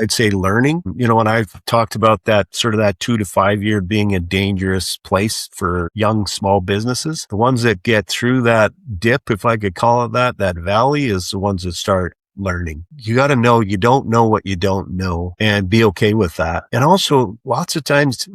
I'd say learning. When I've talked about that sort of that 2 to 5 year being a dangerous place for young small businesses, the ones that get through that dip, if I could call it that valley, is the ones that start learning. You got to know you don't know what you don't know and be okay with that. And also lots of times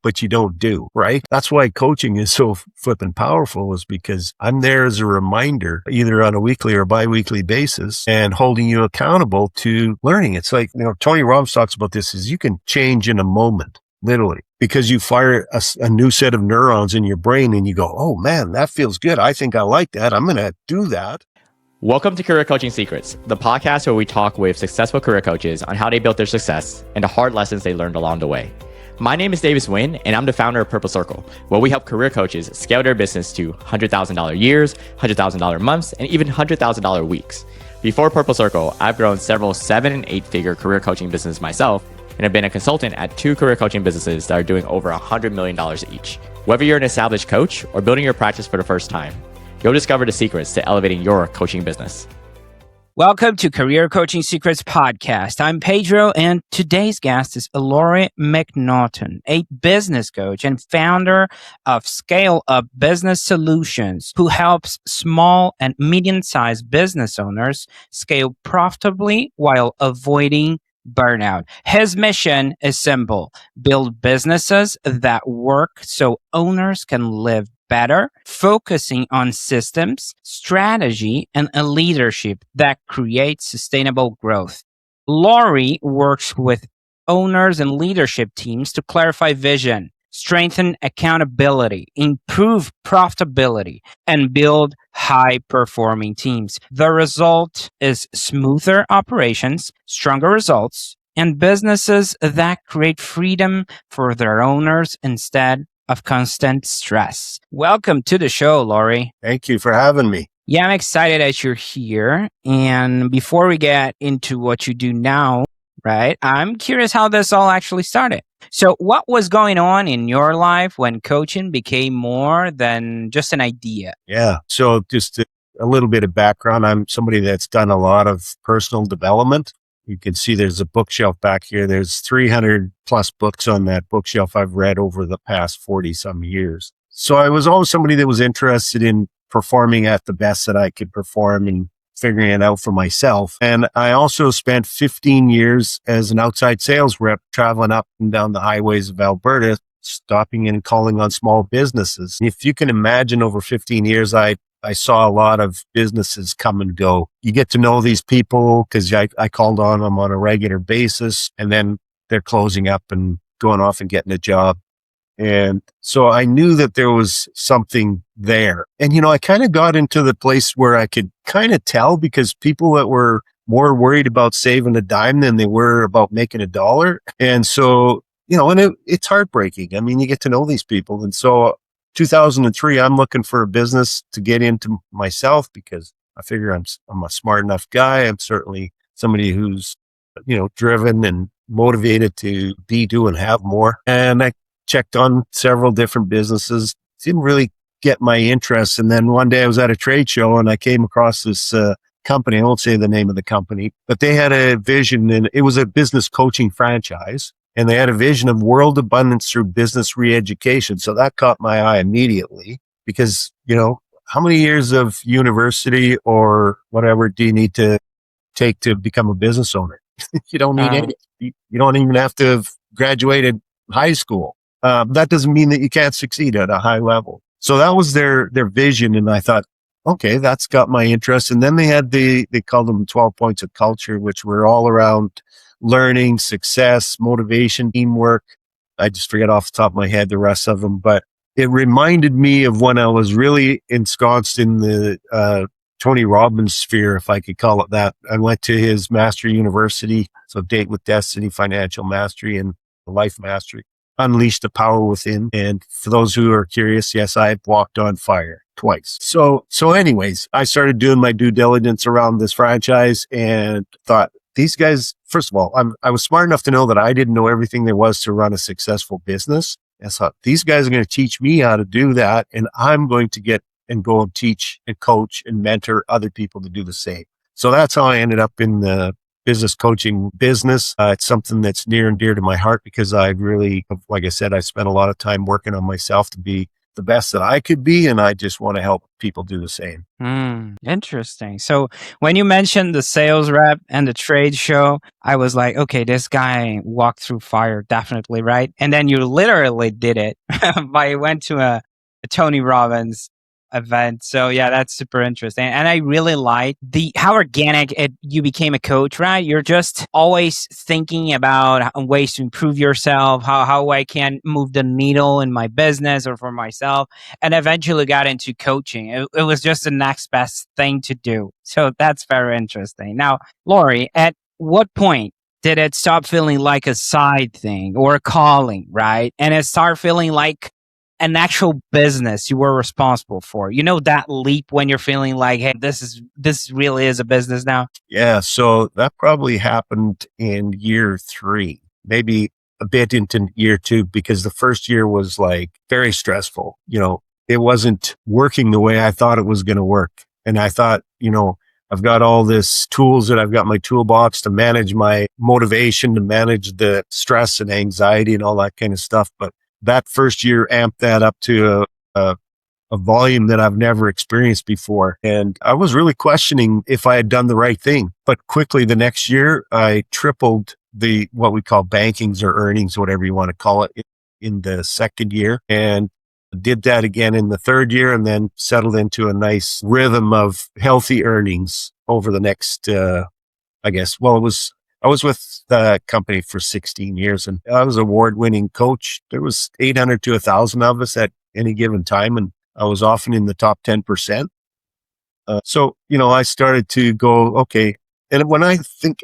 but you don't do, right? That's why coaching is so flipping powerful, is because I'm there as a reminder, either on a weekly or bi-weekly basis, and holding you accountable to learning. It's like, Tony Robbins talks about this, is you can change in a moment, literally, because you fire a new set of neurons in your brain and you go, oh man, that feels good. I think I like that. I'm going to do that. Welcome to Career Coaching Secrets, the podcast where we talk with successful career coaches on how they built their success and the hard lessons they learned along the way. My name is Davis Nguyen, and I'm the founder of Purple Circle, where we help career coaches scale their business to $100,000 years, $100,000 months, and even $100,000 weeks. Before Purple Circle, I've grown several 7- and 8-figure career coaching businesses myself, and have been a consultant at 2 career coaching businesses that are doing over $100 million each. Whether you're an established coach or building your practice for the first time, you'll discover the secrets to elevating your coaching business. Welcome to Career Coaching Secrets Podcast. I'm Pedro, and today's guest is Laurie McNaughton, a business coach and founder of Scale Up Business Solutions, who helps small and medium-sized business owners scale profitably while avoiding burnout. His mission is simple: build businesses that work so owners can live better, focusing on systems, strategy, and a leadership that creates sustainable growth. Laurie works with owners and leadership teams to clarify vision, strengthen accountability, improve profitability, and build high-performing teams. The result is smoother operations, stronger results, and businesses that create freedom for their owners instead of constant stress. Welcome to the show, Laurie. Thank you for having me. Yeah, I'm excited that you're here. And before we get into what you do now, right, I'm curious how this all actually started. So what was going on in your life when coaching became more than just an idea? Yeah. So just a little bit of background. I'm somebody that's done a lot of personal development. You can see there's a bookshelf back here. There's 300 plus books on that bookshelf I've read over the past 40 some years. So I was always somebody that was interested in performing at the best that I could perform and figuring it out for myself. And I also spent 15 years as an outside sales rep, traveling up and down the highways of Alberta, stopping and calling on small businesses. If you can imagine, over 15 years, I saw a lot of businesses come and go. You get to know these people because I called on them on a regular basis, and then they're closing up and going off and getting a job. And so I knew that there was something there. And, I kind of got into the place where I could kind of tell, because people that were more worried about saving a dime than they were about making a dollar. And so, it's heartbreaking. I mean, you get to know these people. And so 2003, I'm looking for a business to get into myself, because I figure I'm a smart enough guy. I'm certainly somebody who's, driven and motivated to be, do, and have more. And I checked on several different businesses, didn't really get my interest. And then one day I was at a trade show and I came across this company. I won't say the name of the company, but they had a vision, and it was a business coaching franchise. And they had a vision of world abundance through business re-education. So that caught my eye immediately, because, how many years of university or whatever do you need to take to become a business owner? You don't need any. You don't even have to have graduated high school. That doesn't mean that you can't succeed at a high level. So that was their vision. And I thought, okay, that's got my interest. And then they had they called them 12 points of culture, which were all around learning, success, motivation, teamwork. I just forget off the top of my head the rest of them, but it reminded me of when I was really ensconced in the Tony Robbins sphere, if I could call it that. I went to his master university, so Date with Destiny, Financial Mastery, and Life Mastery. Unleash the power within. And for those who are curious, yes, I've walked on fire twice. So anyways, I started doing my due diligence around this franchise and thought, these guys, first of all, I was smart enough to know that I didn't know everything there was to run a successful business. And I thought, these guys are going to teach me how to do that. And I'm going to get and go and teach and coach and mentor other people to do the same. So that's how I ended up in the business coaching business. It's something that's near and dear to my heart because I really, like I said, I spent a lot of time working on myself to be the best that I could be. And I just want to help people do the same. Interesting. So when you mentioned the sales rep and the trade show, I was like, okay, this guy walked through fire, definitely, right? And then you literally did it by went to a Tony Robbins event. So yeah, that's super interesting. And I really like how organic you became a coach, right? You're just always thinking about ways to improve yourself, how I can move the needle in my business or for myself, and eventually got into coaching. It was just the next best thing to do. So that's very interesting. Now, Laurie, at what point did it stop feeling like a side thing or a calling, right? And it started feeling like an actual business you were responsible for? You know, that leap when you're feeling like, hey, this really is a business now? Yeah. So that probably happened in year 3, maybe a bit into year 2, because the first year was like very stressful. It wasn't working the way I thought it was going to work. And I thought, I've got all this tools that I've got my toolbox to manage my motivation, to manage the stress and anxiety and all that kind of stuff. But that first year amped that up to a volume that I've never experienced before. And I was really questioning if I had done the right thing. But quickly the next year, I tripled what we call bankings or earnings, whatever you want to call it, in the second year. And did that again in the third year, and then settled into a nice rhythm of healthy earnings over the next, I was with the company for 16 years, and I was an award-winning coach. There was 800 to 1,000 of us at any given time, and I was often in the top 10%. So I started to go, okay. And when I think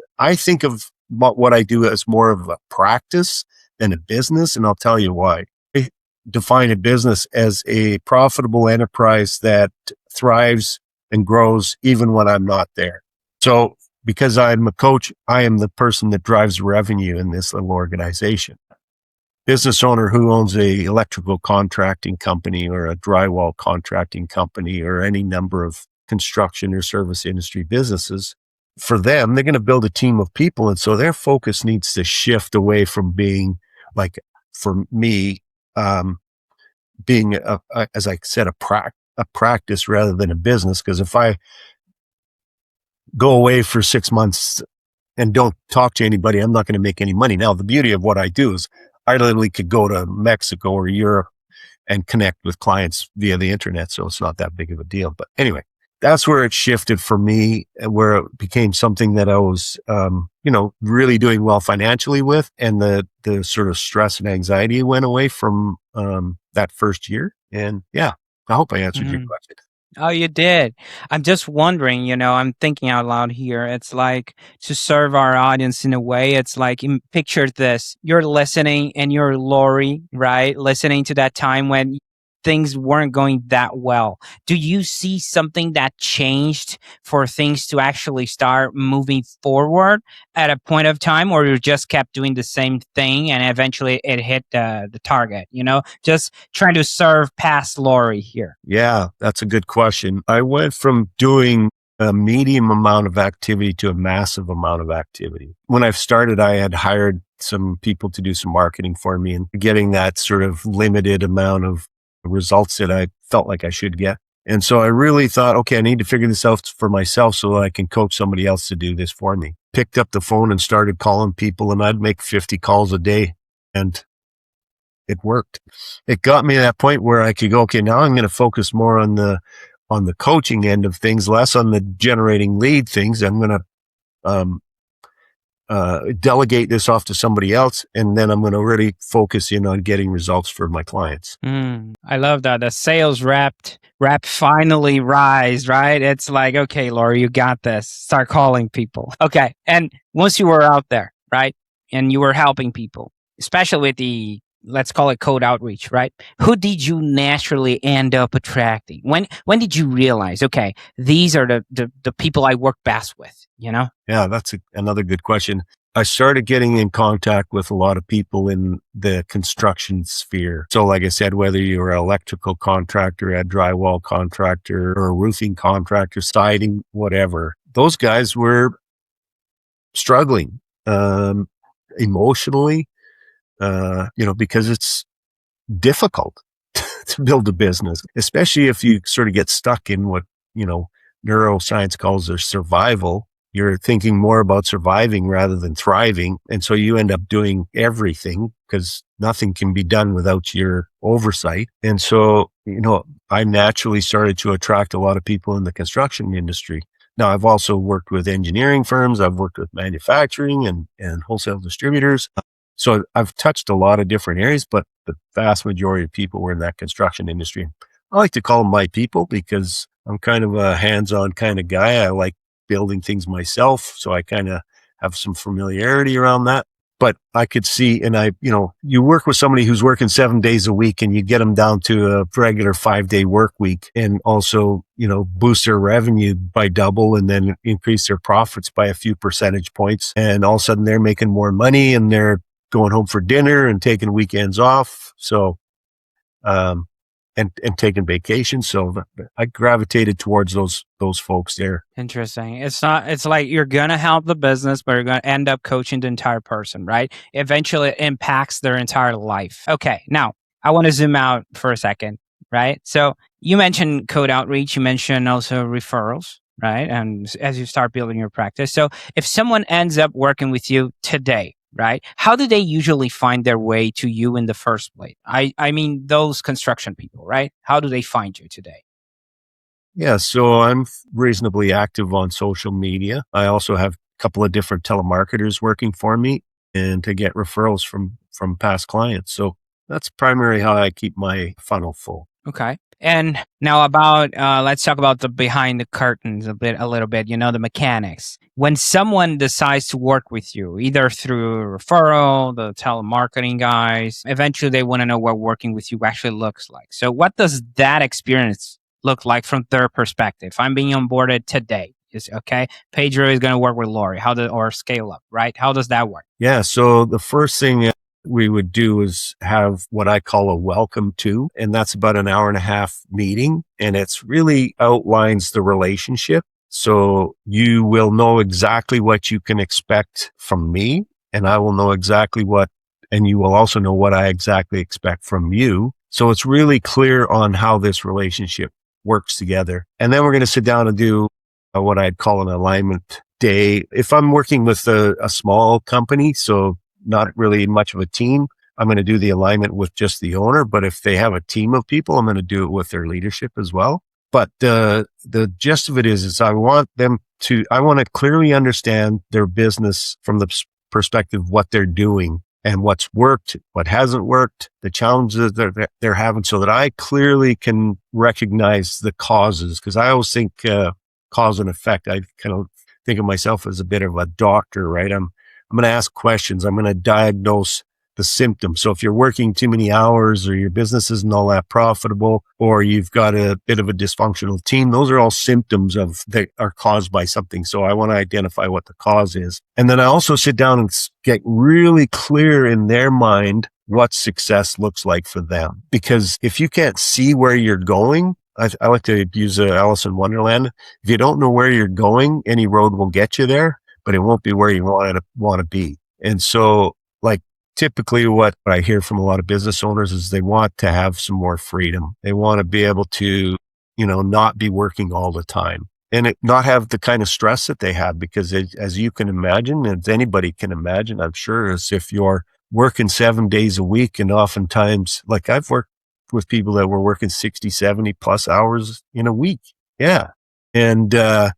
of what I do as more of a practice than a business, and I'll tell you why. I define a business as a profitable enterprise that thrives and grows even when I'm not there. So because I'm a coach, I am the person that drives revenue in this little organization. Business owner who owns a electrical contracting company or a drywall contracting company or any number of construction or service industry businesses, for them, they're going to build a team of people. And so their focus needs to shift away from being, like for me, being, as I said, a practice rather than a business. Because if I go away for 6 months and don't talk to anybody, I'm not going to make any money. Now, the beauty of what I do is I literally could go to Mexico or Europe and connect with clients via the internet. So it's not that big of a deal. But anyway, that's where it shifted for me, where it became something that I was, really doing well financially with. And the sort of stress and anxiety went away from that first year. And yeah, I hope I answered your question. Oh, you did. I'm just wondering, I'm thinking out loud here. It's like, to serve our audience in a way, it's like, picture this. You're listening and you're Laurie, right? Listening to that time when things weren't going that well. Do you see something that changed for things to actually start moving forward at a point of time, or you just kept doing the same thing and eventually it hit the target? Just trying to serve past Laurie here. Yeah, that's a good question. I went from doing a medium amount of activity to a massive amount of activity. When I started, I had hired some people to do some marketing for me, and getting that sort of limited amount of results that I felt like I should get. And so I really thought, okay, I need to figure this out for myself so that I can coach somebody else to do this for me. Picked up the phone and started calling people, and I'd make 50 calls a day, and it worked. It got me to that point where I could go, okay, now I'm going to focus more on the coaching end of things, less on the generating lead things. I'm going to delegate this off to somebody else, and then I'm going to really focus in on getting results for my clients. I love that. The sales rep finally rise, right? It's like, okay, Laurie, you got this. Start calling people. Okay. And once you were out there, right, and you were helping people, especially with the, let's call it cold outreach, right? Who did you naturally end up attracting? When did you realize, okay, these are the people I work best with, Yeah, that's another good question. I started getting in contact with a lot of people in the construction sphere. So like I said, whether you're an electrical contractor, a drywall contractor, or a roofing contractor, siding, whatever, those guys were struggling, emotionally, because it's difficult to build a business, especially if you sort of get stuck in what, neuroscience calls their survival. You're thinking more about surviving rather than thriving. And so you end up doing everything because nothing can be done without your oversight. And so, I naturally started to attract a lot of people in the construction industry. Now, I've also worked with engineering firms. I've worked with manufacturing and wholesale distributors. So I've touched a lot of different areas, but the vast majority of people were in that construction industry. I like to call them my people because I'm kind of a hands-on kind of guy. I like building things myself. So I kind of have some familiarity around that. But I could see, and you work with somebody who's working 7 days a week and you get them down to a regular 5-day work week and also, boost their revenue by double and then increase their profits by a few percentage points. And all of a sudden they're making more money and they're going home for dinner and taking weekends off. So, and taking vacation. So I gravitated towards those folks there. Interesting. It's like you're going to help the business, but you're going to end up coaching the entire person, right? Eventually it impacts their entire life. Okay. Now I want to zoom out for a second, right? So you mentioned code outreach. You mentioned also referrals, right? And as you start building your practice. So if someone ends up working with you today, right? How do they usually find their way to you in the first place? I mean, those construction people, right? How do they find you today? Yeah, so I'm reasonably active on social media. I also have a couple of different telemarketers working for me and to get referrals from past clients. So that's primarily how I keep my funnel full. Okay. And now let's talk about the behind the curtains a little bit, the mechanics. When someone decides to work with you, either through referral, the telemarketing guys, eventually they want to know what working with you actually looks like. So what does that experience look like from their perspective? I'm being onboarded today. Okay. Pedro is going to work with Laurie. Or scale up, right? How does that work? Yeah. So the first thing we would do is have what I call a welcome to, and that's about an hour and a half meeting. And it's really outlines the relationship. So you will know exactly what you can expect from me, and I will know exactly and you will also know what I exactly expect from you. So it's really clear on how this relationship works together. And then we're going to sit down and do what I'd call an alignment day. If I'm working with a small company, so not really much of a team, I'm going to do the alignment with just the owner. But if they have a team of people, I'm going to do it with their leadership as well. But the gist of it is I want to clearly understand their business from the perspective of what they're doing and what's worked, what hasn't worked, the challenges they're having, so that I clearly can recognize the causes. Because I always think cause and effect. I kind of think of myself as a bit of a doctor, right? I'm going to ask questions. I'm going to diagnose the symptoms. So if you're working too many hours or your business isn't all that profitable or you've got a bit of a dysfunctional team, those are all symptoms that are caused by something. So I want to identify what the cause is. And then I also sit down and get really clear in their mind what success looks like for them. Because if you can't see where you're going, I like to use Alice in Wonderland. If you don't know where you're going, any road will get you there, but it won't be where you want to be. And so, typically what I hear from a lot of business owners is they want to have some more freedom. They want to be able to, not be working all the time and not have the kind of stress that they have, because as you can imagine, as anybody can imagine, I'm sure, is if you're working 7 days a week, and oftentimes, I've worked with people that were working 60, 70 plus hours in a week. Yeah. And, all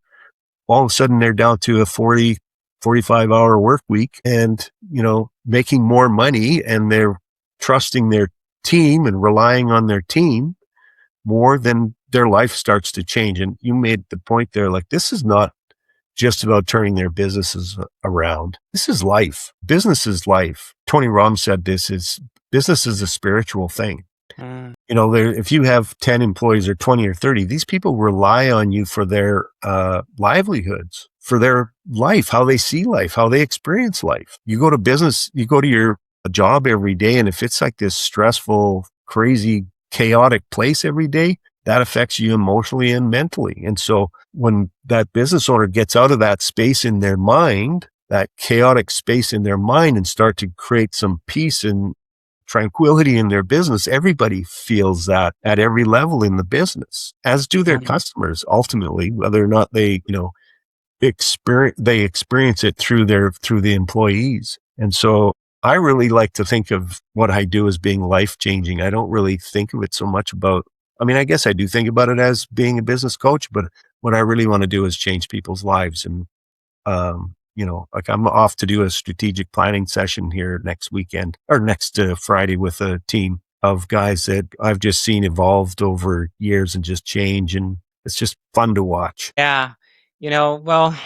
of a sudden they're down to a 40, 45-hour work week and, making more money, and they're trusting their team and relying on their team more, than their life starts to change. And you made the point there, this is not just about turning their businesses around. This is life. Business is life. Tony Robbins said business is a spiritual thing. If you have 10 employees or 20 or 30, these people rely on you for their livelihoods, for their life, how they see life, how they experience life. You go to business, you go to your job every day, and if it's like this stressful, crazy, chaotic place every day, that affects you emotionally and mentally. And so when that business owner gets out of that space in their mind that chaotic space in their mind and start to create some peace and tranquility in their business. Everybody feels that at every level in the business, as do their customers ultimately, whether or not they, experience it through the employees. And so I really like to think of what I do as being life changing. I don't really think of it so much about, I guess I do think about it as being a business coach, but what I really want to do is change people's lives. And, like I'm off to do a strategic planning session here next weekend or next Friday with a team of guys that I've just seen evolved over years and just change. And it's just fun to watch. Yeah. Well,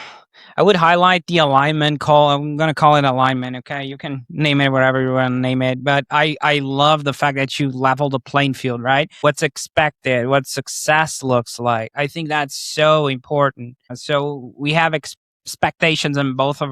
I would highlight the alignment call. I'm going to call it alignment. Okay. You can name it whatever you want to name it. But I love the fact that you level the playing field, right? What's expected, what success looks like. I think that's so important. So we have expectations on both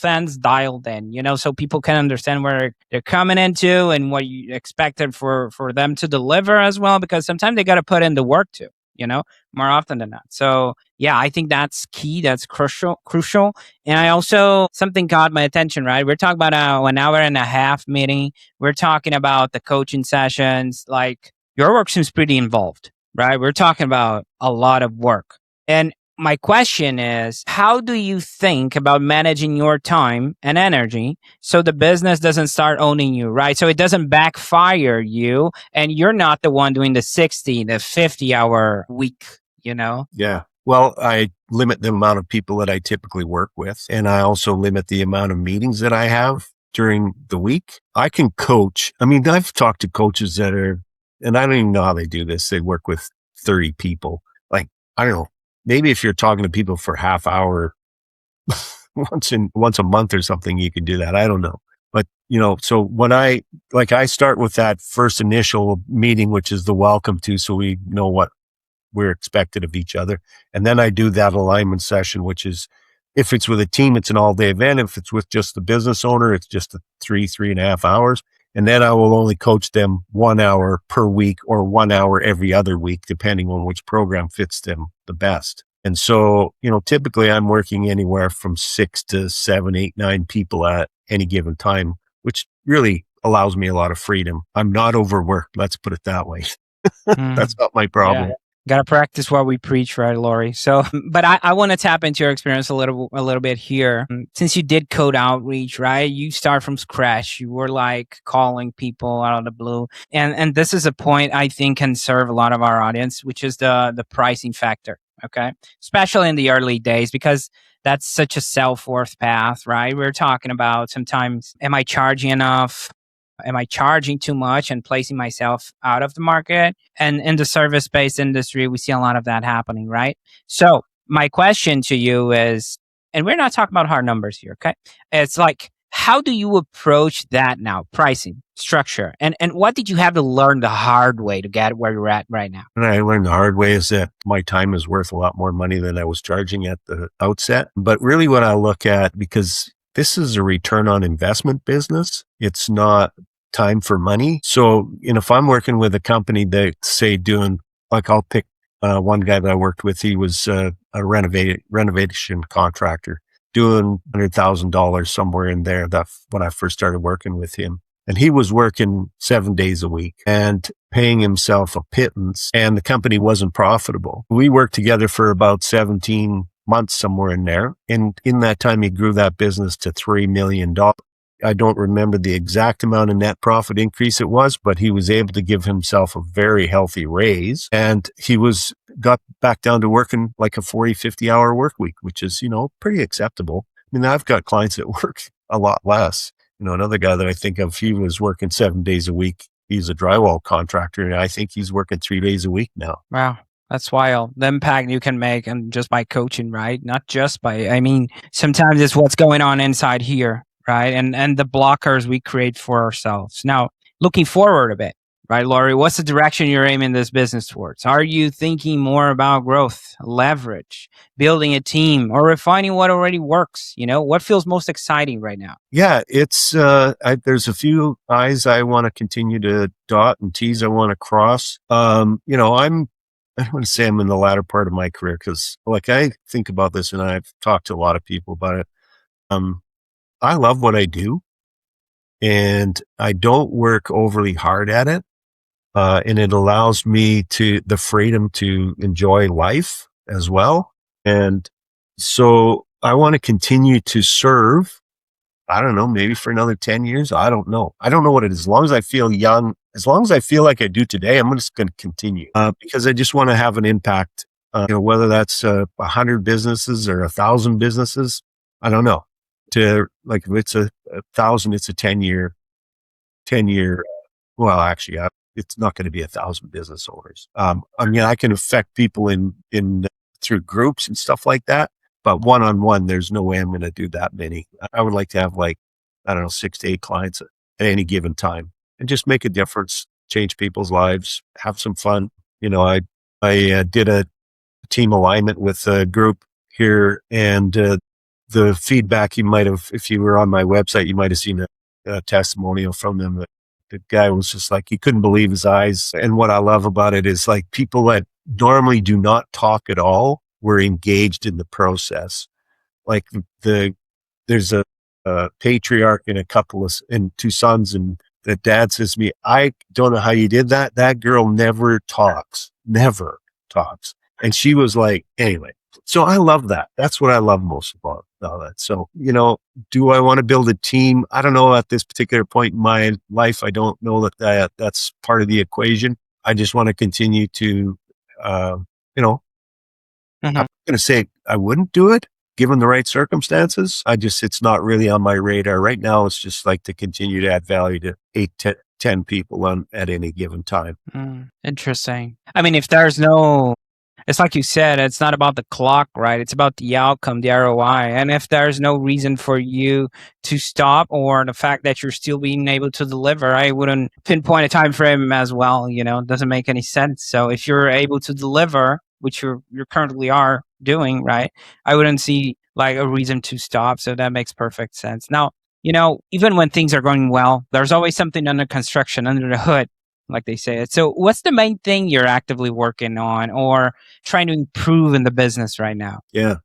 ends dialed in, so people can understand where they're coming into and what you expected for them to deliver as well, because sometimes they got to put in the work too, more often than not. So yeah, I think that's key. That's crucial. And I also, something caught my attention, right? We're talking about an hour and a half meeting. We're talking about the coaching sessions. Like, your work seems pretty involved, right? We're talking about a lot of work. And my question is, how do you think about managing your time and energy so the business doesn't start owning you, right? So it doesn't backfire you and you're not the one doing the 60, the 50-hour week, Yeah. Well, I limit the amount of people that I typically work with, and I also limit the amount of meetings that I have during the week. I can coach. I've talked to coaches that and I don't even know how they do this. They work with 30 people. Like, I don't know. Maybe if you're talking to people for half hour once a month or something, you could do that. I don't know. But, so when I start with that first initial meeting, which is the welcome to, so we know what we're expected of each other. And then I do that alignment session, which is, if it's with a team, it's an all day event. If it's with just the business owner, it's just 3.5 hours. And then I will only coach them 1 hour per week or 1 hour every other week, depending on which program fits them the best. And so, typically I'm working anywhere from 6 to 7, 8, 9 people at any given time, which really allows me a lot of freedom. I'm not overworked. Let's put it that way. That's not my problem. Yeah. Got to practice what we preach, right, Laurie? So, but I want to tap into your experience a little bit here. Since you did code outreach, right? You start from scratch. You were like calling people out of the blue, and this is a point I think can serve a lot of our audience, which is the pricing factor. Okay, especially in the early days, because that's such a self-worth path, right? We're talking about sometimes, am I charging enough? Am I charging too much and placing myself out of the market? And in the service-based industry, we see a lot of that happening, right? So my question to you is, and we're not talking about hard numbers here, okay? It's like, how do you approach that now? Pricing, structure, and what did you have to learn the hard way to get where you're at right now? And I learned the hard way is that my time is worth a lot more money than I was charging at the outset. But really what I look at, because this is a return on investment business, it's not time for money. So, if I'm working with a company that say doing, like, I'll pick one guy that I worked with. He was a renovation contractor doing $100,000 somewhere in there. That's when I first started working with him. And he was working 7 days a week and paying himself a pittance, and the company wasn't profitable. We worked together for about 17 months, somewhere in there. And in that time, he grew that business to $3 million. I don't remember the exact amount of net profit increase it was, but he was able to give himself a very healthy raise, and he got back down to working like a 40, 50-hour work week, which is, pretty acceptable. I've got clients that work a lot less. Another guy that I think of, he was working 7 days a week. He's a drywall contractor, and I think he's working 3 days a week now. Wow. That's wild. The impact you can make, and just by coaching, right? Not just by, sometimes it's what's going on inside here, right? And the blockers we create for ourselves. Now, looking forward a bit, right, Laurie? What's the direction you're aiming this business towards? Are you thinking more about growth, leverage, building a team, or refining what already works? What feels most exciting right now? Yeah, it's there's a few I's I want to continue to dot and T's I want to cross. I don't want to say I'm in the latter part of my career, because I think about this, and I've talked to a lot of people about it. I love what I do, and I don't work overly hard at it. And it allows me the freedom to enjoy life as well. And so I want to continue to serve. I don't know, maybe for another 10 years. I don't know. I don't know what it is. As long as I feel young, as long as I feel like I do today, I'm just going to continue because I just want to have an impact. Whether that's 100 businesses or 1,000 businesses, I don't know. If it's a 1,000, it's a 10 year. Well, actually, it's not going to be 1,000 business owners. I can affect people in through groups and stuff like that, but one-on-one, there's no way I'm going to do that many. I would like to have 6 to 8 clients at any given time and just make a difference, change people's lives, have some fun. I did a team alignment with a group here, and the feedback you might have, if you were on my website, you might have seen a testimonial from them. The guy was just like, he couldn't believe his eyes. And what I love about it is people that normally do not talk at all were engaged in the process. There's a patriarch and and 2 sons, and the dad says to me, I don't know how you did that. That girl never talks. And she was like, anyway. So I love that. That's what I love most about all that. So, do I want to build a team? I don't know at this particular point in my life. I don't know that's part of the equation. I just want to continue to, I'm going to say I wouldn't do it given the right circumstances. It's not really on my radar right now. It's just to continue to add value to 8 to 10 people at any given time. Interesting. I mean, if there's no, it's like you said, it's not about the clock, right? It's about the outcome, the ROI. And if there's no reason for you to stop, or the fact that you're still being able to deliver, I wouldn't pinpoint a time frame as well. It doesn't make any sense. So if you're able to deliver, which you currently are doing, right, I wouldn't see a reason to stop. So that makes perfect sense. Now, even when things are going well, there's always something under construction, under the hood, like they say. So what's the main thing you're actively working on or trying to improve in the business right now? Yeah.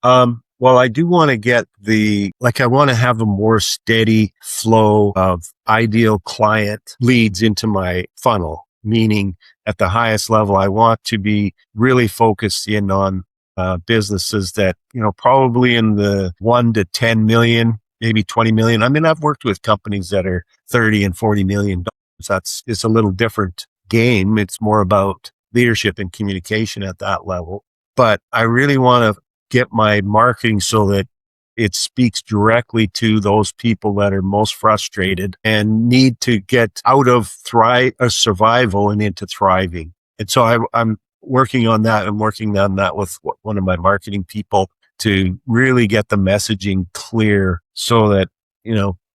Well, I do want to get I want to have a more steady flow of ideal client leads into my funnel, meaning at the highest level, I want to be really focused in on businesses that, probably in the 1 to 10 million, maybe 20 million. I mean, I've worked with companies that are 30 and 40 million dollars. It's a little different game. It's more about leadership and communication at that level. But I really want to get my marketing so that it speaks directly to those people that are most frustrated and need to get out of survival and into thriving. And so I'm working on that. I'm working on that with one of my marketing people to really get the messaging clear so that,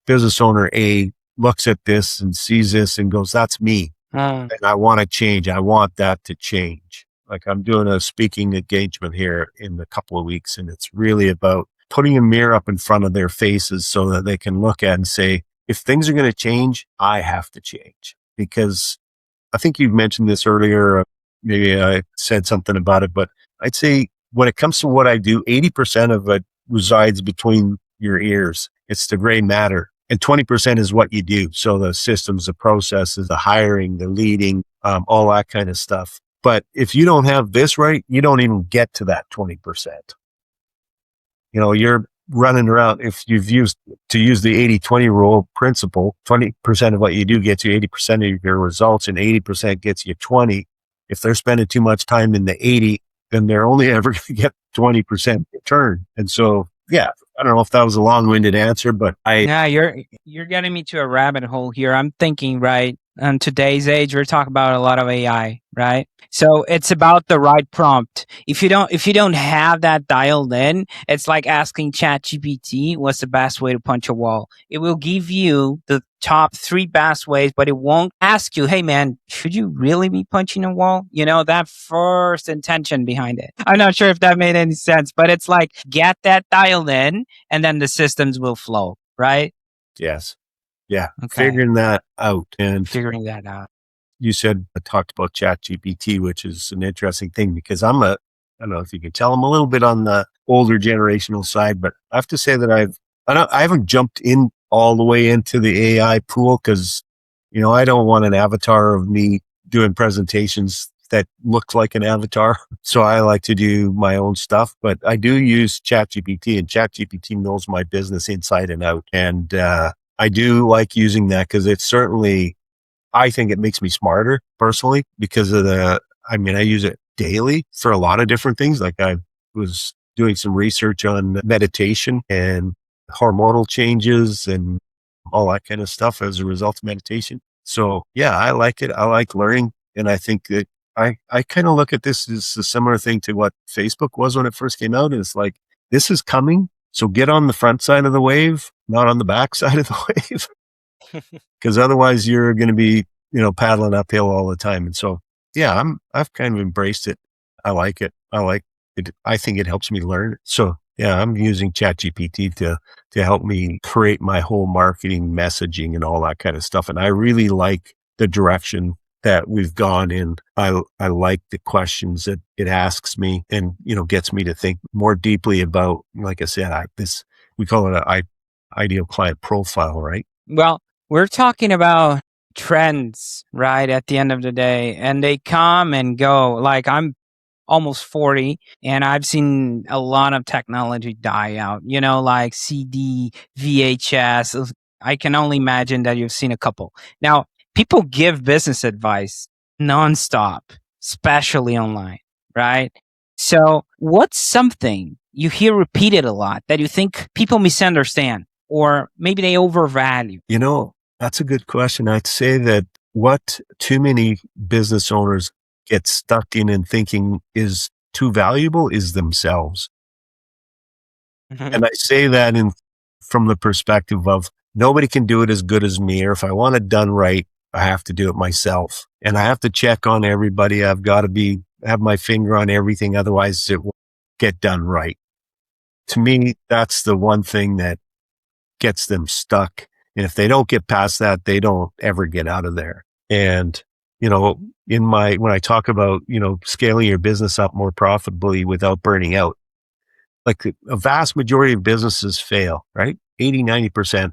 business owner A looks at this and sees this and goes, that's me. And I want to change. I want that to change. I'm doing a speaking engagement here in a couple of weeks, and it's really about putting a mirror up in front of their faces so that they can look at and say, if things are going to change, I have to change. Because I think you mentioned this earlier, maybe I said something about it, but I'd say when it comes to what I do, 80% of it resides between your ears. It's the gray matter. And 20% is what you do. So the systems, the processes, the hiring, the leading, all that kind of stuff. But if you don't have this right, you don't even get to that 20%. You're running around. If you've use the 80-20 rule principle, 20% of what you do gets you 80% of your results, and 80% gets you 20. If they're spending too much time in the 80, then they're only ever going to get 20% return. And so, yeah, I don't know if that was a long-winded answer, but Yeah, you're getting me to a rabbit hole here. I'm thinking, right, in today's age, we're talking about a lot of AI, right? So it's about the right prompt. If you don't have that dialed in, it's like asking ChatGPT what's the best way to punch a wall. It will give you the top 3 best ways, but it won't ask you, hey man, should you really be punching a wall? That first intention behind it. I'm not sure if that made any sense, but it's like, get that dialed in and then the systems will flow, right? yes. Yeah. Okay. Figuring that out. You said I talked about ChatGPT, which is an interesting thing because I'm I don't know if you can tell, I'm a little bit on the older generational side, but I have to say that I haven't jumped in all the way into the AI pool because, I don't want an avatar of me doing presentations that looks like an avatar. So I like to do my own stuff, but I do use ChatGPT, and ChatGPT knows my business inside and out. And, I do like using that because I think it makes me smarter personally because I use it daily for a lot of different things. Like I was doing some research on meditation and hormonal changes and all that kind of stuff as a result of meditation. So yeah, I like it. I like learning. And I think that I kind of look at this as a similar thing to what Facebook was when it first came out. It's like, this is coming. So get on the front side of the wave, not on the back side of the wave. Because otherwise you're going to be, paddling uphill all the time. And so, yeah, I've kind of embraced it. I like it. I like it. I think it helps me learn. So yeah, I'm using ChatGPT to help me create my whole marketing messaging and all that kind of stuff. And I really like the direction that we've gone in. I like the questions that it asks me and, gets me to think more deeply about, like I said, we call it an ideal client profile, right? Well, we're talking about trends, right? At the end of the day, and they come and go. Like I'm almost 40 and I've seen a lot of technology die out, like CD, VHS. I can only imagine that you've seen a couple. Now, people give business advice nonstop, especially online, right? So what's something you hear repeated a lot that you think people misunderstand or maybe they overvalue? That's a good question. I'd say that what too many business owners get stuck in and thinking is too valuable is themselves. And I say that from the perspective of nobody can do it as good as me, or if I want it done right, I have to do it myself. And I have to check on everybody. I've got to have my finger on everything. Otherwise it won't get done right. To me, that's the one thing that gets them stuck. And if they don't get past that, they don't ever get out of there. And, when I talk about, scaling your business up more profitably without burning out, like a vast majority of businesses fail, right? 80, 90%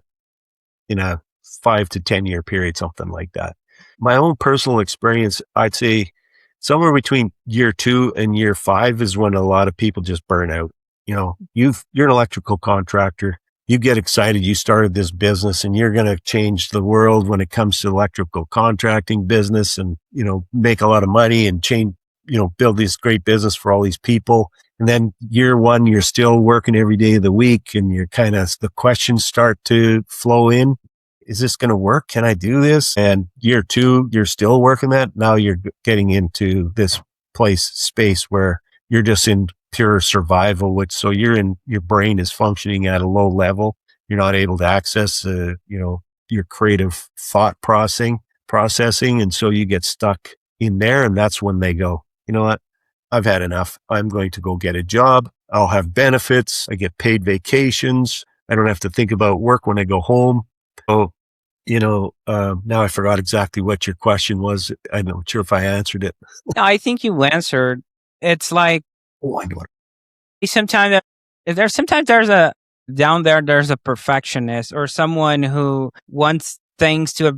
in a 5 to 10 year period, something like that. My own personal experience, I'd say somewhere between year 2 and year 5 is when a lot of people just burn out. You're an electrical contractor. You get excited, you started this business and you're going to change the world when it comes to electrical contracting business and, make a lot of money and build this great business for all these people. And then year 1, you're still working every day of the week and the questions start to flow in. Is this going to work? Can I do this? And year 2, you're still working that. Now you're getting into this space where you're just in pure survival, so your brain is functioning at a low level. You're not able to access, your creative thought processing. And so you get stuck in there. And that's when they go, you know what? I've had enough. I'm going to go get a job. I'll have benefits. I get paid vacations. I don't have to think about work when I go home. So, now I forgot exactly what your question was. I'm not sure if I answered it. No, I think you answered. It's like, Oh, I know. sometimes there's a perfectionist or someone who wants things to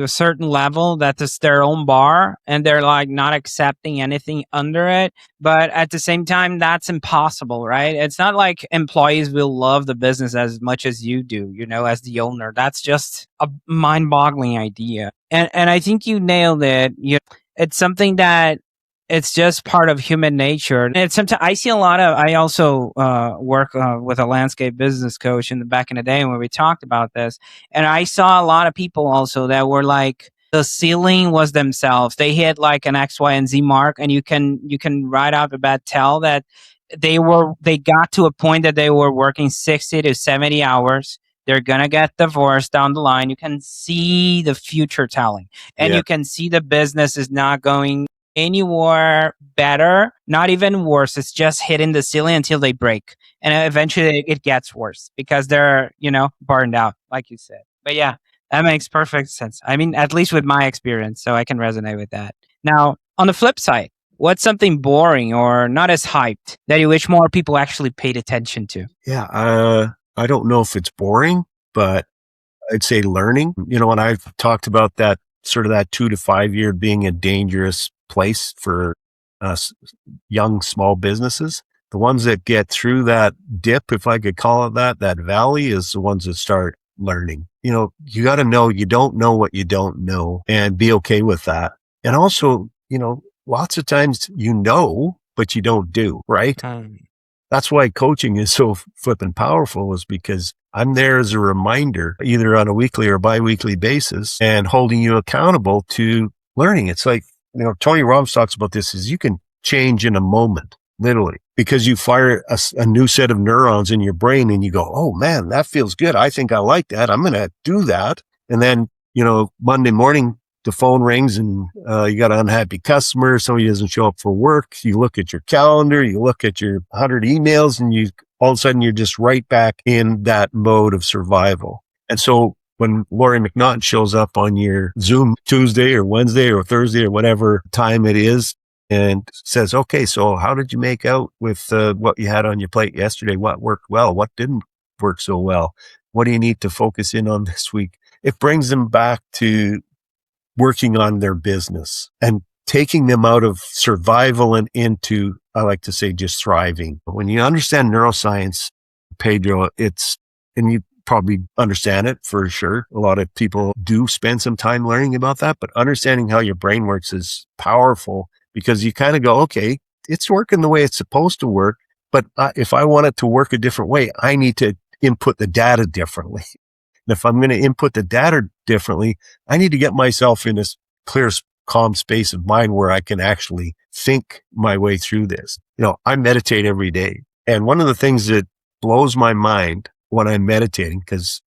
a certain level that is their own bar and they're like not accepting anything under it. But at the same time, that's impossible, right? It's not like employees will love the business as much as you do, as the owner. That's just a mind-boggling idea. And I think you nailed it. It's something that it's just part of human nature. And it's sometimes I also work with a landscape business coach back in the day when we talked about this. And I saw a lot of people also that were like, the ceiling was themselves. They hit like an X, Y, and Z mark. And you can right off the bat tell that they got to a point that they were working 60 to 70 hours. They're going to get divorced down the line. You can see the future telling. And you can see the business is not going anywhere better, not even worse. It's just hitting the ceiling until they break. And eventually it gets worse because they're, burned out, like you said. But yeah, that makes perfect sense. I mean, at least with my experience, so I can resonate with that. Now, on the flip side, What's something boring or not as hyped that you wish more people actually paid attention to? Yeah. I don't know if it's boring, but I'd say learning. When I've talked about that sort of that 2 to 5 year being a dangerous place for young small businesses, the ones that get through that dip, if I could call it that valley, is the ones that start learning. You got to know you don't know what you don't know and be okay with that. And also, lots of times but you don't do, right? That's why coaching is so flippin' powerful, is because I'm there as a reminder, either on a weekly or bi-weekly basis, and holding you accountable to learning. It's like, Tony Robbins talks about this, is you can change in a moment, literally, because you fire a new set of neurons in your brain and you go, oh man, that feels good. I think I like that. I'm going to do that. And then, Monday morning, the phone rings and you got an unhappy customer. Somebody doesn't show up for work. You look at your calendar, you look at your 100 emails, and all of a sudden you're just right back in that mode of survival. And so when Laurie McNaughton shows up on your Zoom Tuesday or Wednesday or Thursday or whatever time it is and says, okay, so how did you make out with what you had on your plate yesterday? What worked well? What didn't work so well? What do you need to focus in on this week? It brings them back to working on their business and taking them out of survival and into, I like to say, just thriving. When you understand neuroscience, Pedro, and you probably understand it for sure. A lot of people do spend some time learning about that, but understanding how your brain works is powerful, because you kind of go, okay, it's working the way it's supposed to work. But if I want it to work a different way, I need to input the data differently. And if I'm going to input the data differently, I need to get myself in this clear, calm space of mind where I can actually think my way through this. I meditate every day. And one of the things that blows my mind when I'm meditating, because,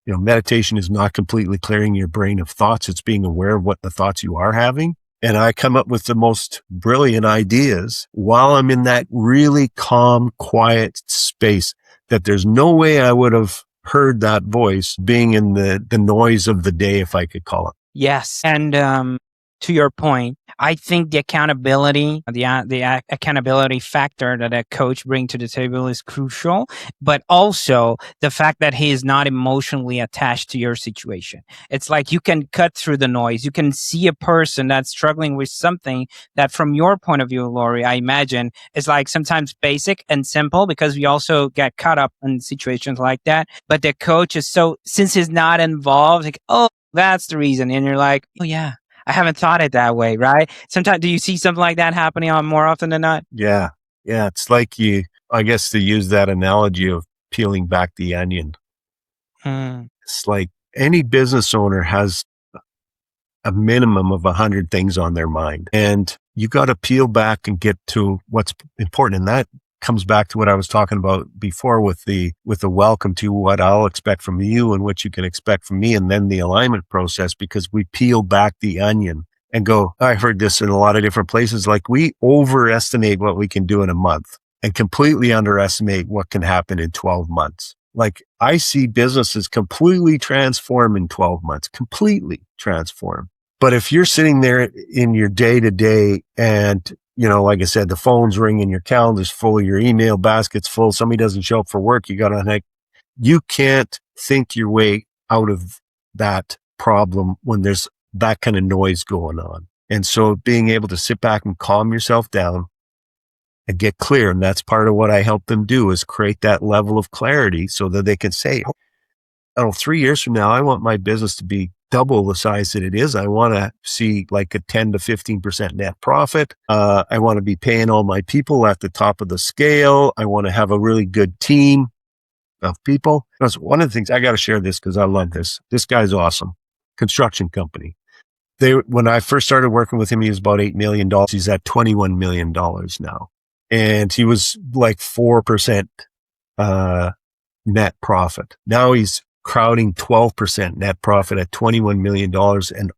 meditation is not completely clearing your brain of thoughts. It's being aware of what the thoughts you are having. And I come up with the most brilliant ideas while I'm in that really calm, quiet space, that there's no way I would have heard that voice being in the noise of the day, if I could call it. Yes. And to your point, I think the accountability factor that a coach brings to the table is crucial, but also the fact that he is not emotionally attached to your situation. It's like you can cut through the noise. You can see a person that's struggling with something that, from your point of view, Laurie, I imagine is like sometimes basic and simple, because we also get caught up in situations like that. But the coach is since he's not involved, like, oh, that's the reason. And you're like, oh yeah, I haven't thought it that way, right? Sometimes, do you see something like that happening on more often than not? Yeah. Yeah. It's like I guess, to use that analogy of peeling back the onion. It's like any business owner has a minimum of 100 things on their mind, and you got to peel back and get to what's important. And that comes back to what I was talking about before with the welcome to what I'll expect from you and what you can expect from me, and then the alignment process, because we peel back the onion and go, I've heard this in a lot of different places, like we overestimate what we can do in a month and completely underestimate what can happen in 12 months. Like, I see businesses completely transform in 12 months, completely transform. But if you're sitting there in your day to day and, like I said, the phone's ringing, your calendar's full, your email basket's full, somebody doesn't show up for work, you can't think your way out of that problem when there's that kind of noise going on. And so being able to sit back and calm yourself down and get clear. And that's part of what I help them do, is create that level of clarity so that they can say, 3 years from now, I want my business to be double the size that it is. I want to see like a 10 to 15% net profit. I want to be paying all my people at the top of the scale. I want to have a really good team of people. That's one of the things I got to share this, because I love this. This guy's awesome. Construction company. When I first started working with him, he was about $8 million. He's at $21 million now. And he was like 4% net profit. Now he's crowding 12% net profit at $21 million. And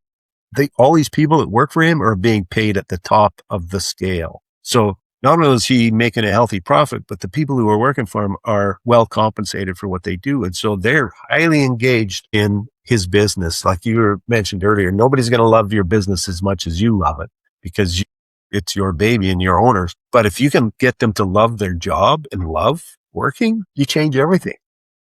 all these people that work for him are being paid at the top of the scale. So not only is he making a healthy profit, but the people who are working for him are well compensated for what they do. And so they're highly engaged in his business. Like you mentioned earlier, nobody's going to love your business as much as you love it, because it's your baby and your owners. But if you can get them to love their job and love working, you change everything.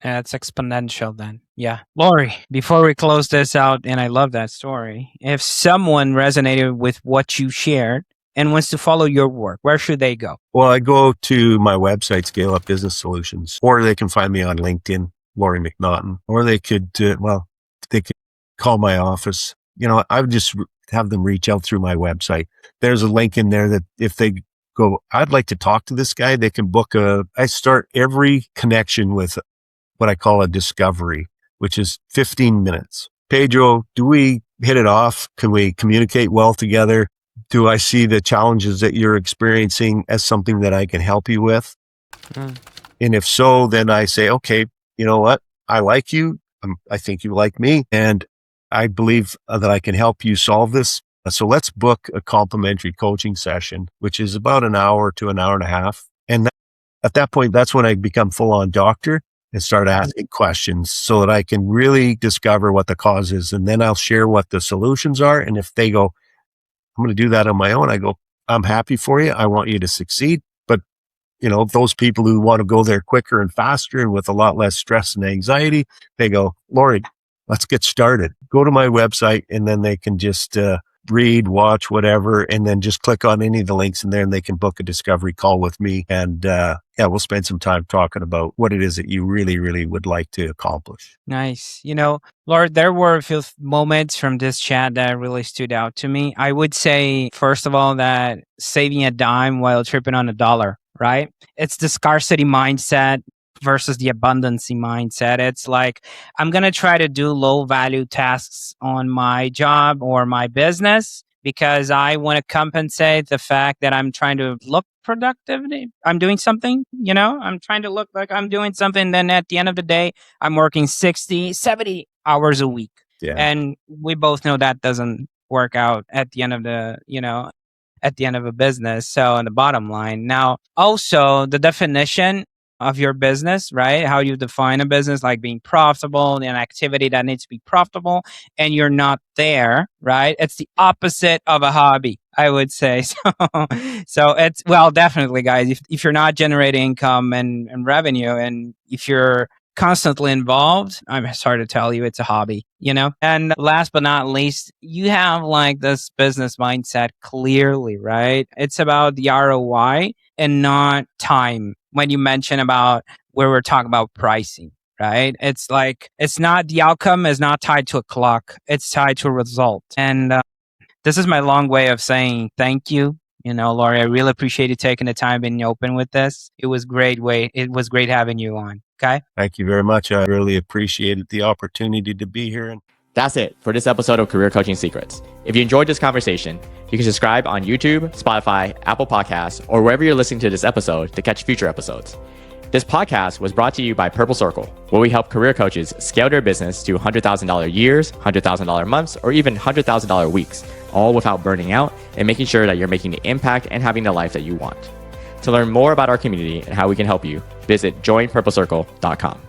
Yeah, it's exponential then. Yeah. Laurie, before we close this out, and I love that story, if someone resonated with what you shared and wants to follow your work, where should they go? Well, I go to my website, Scale Up Business Solutions, or they can find me on LinkedIn, Laurie McNaughton, or they could, they could call my office. I would just have them reach out through my website. There's a link in there that if they go, I'd like to talk to this guy, they can book I start every connection with what I call a discovery, which is 15 minutes. Pedro, do we hit it off? Can we communicate well together? Do I see the challenges that you're experiencing as something that I can help you with? And if so, then I say, okay, you know what? I like you. I think you like me. And I believe that I can help you solve this. So let's book a complimentary coaching session, which is about an hour to an hour and a half. And at that point, that's when I become full on doctor and start asking questions so that I can really discover what the cause is. And then I'll share what the solutions are. And if they go, I'm going to do that on my own, I go, I'm happy for you. I want you to succeed. But, those people who want to go there quicker and faster and with a lot less stress and anxiety, they go, Laurie, let's get started. Go to my website and then they can just read, watch, whatever, and then just click on any of the links in there and they can book a discovery call with me. And we'll spend some time talking about what it is that you really, really would like to accomplish. Nice. Lord, there were a few moments from this chat that really stood out to me. I would say, first of all, that saving a dime while tripping on a dollar, right? It's the scarcity mindset versus the abundancy mindset. It's like, I'm going to try to do low value tasks on my job or my business because I want to compensate the fact that I'm trying to look productive. I'm doing something, I'm trying to look like I'm doing something. Then at the end of the day, I'm working 60, 70 hours a week. Yeah. And we both know that doesn't work out at the end of at the end of a business. So on the bottom line, now also the definition of your business, right? How you define a business, like being profitable, an activity that needs to be profitable, and you're not there, right? It's the opposite of a hobby, I would say. So it's, well, definitely, guys, if you're not generating income and revenue, and if you're constantly involved, I'm sorry to tell you, it's a hobby, And last but not least, you have like this business mindset clearly, right? It's about the ROI and not time. When you mention about where we're talking about pricing, right? It's like, it's not, the outcome is not tied to a clock. It's tied to a result. And this is my long way of saying thank you. Laurie, I really appreciate you taking the time being open with this. It was great having you on. Okay. Thank you very much. I really appreciated the opportunity to be here. That's it for this episode of Career Coaching Secrets. If you enjoyed this conversation, you can subscribe on YouTube, Spotify, Apple Podcasts, or wherever you're listening to this episode to catch future episodes. This podcast was brought to you by Purple Circle, where we help career coaches scale their business to $100,000 years, $100,000 months, or even $100,000 weeks, all without burning out and making sure that you're making the impact and having the life that you want. To learn more about our community and how we can help you, visit joinpurplecircle.com.